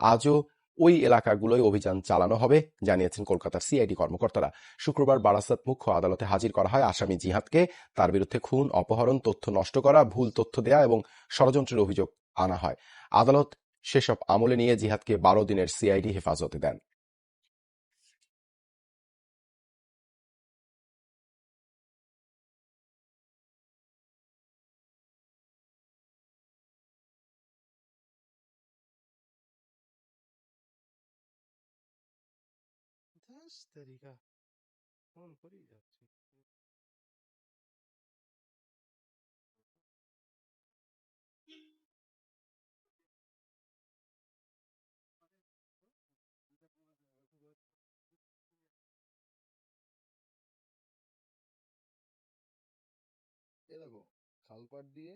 আজও ওই এলাকাগুলোয় অভিযান চালানো হবে, জানিয়েছেন কলকাতার সিআইডি কর্মকর্তারা। শুক্রবার বারাসাত মুখ্য আদালতে হাজির করা হয় আসামি জিহাদকে। তার বিরুদ্ধে খুন, অপহরণ, তথ্য নষ্ট করা, ভুল তথ্য দেয়া এবং ষড়যন্ত্রের অভিযোগ আনা হয়। আদালত সেসব আমলে নিয়ে জিহাদকে 12 দিনের সিআইডি হেফাজতে দেন। এ দেখো, খালপাড় দিয়ে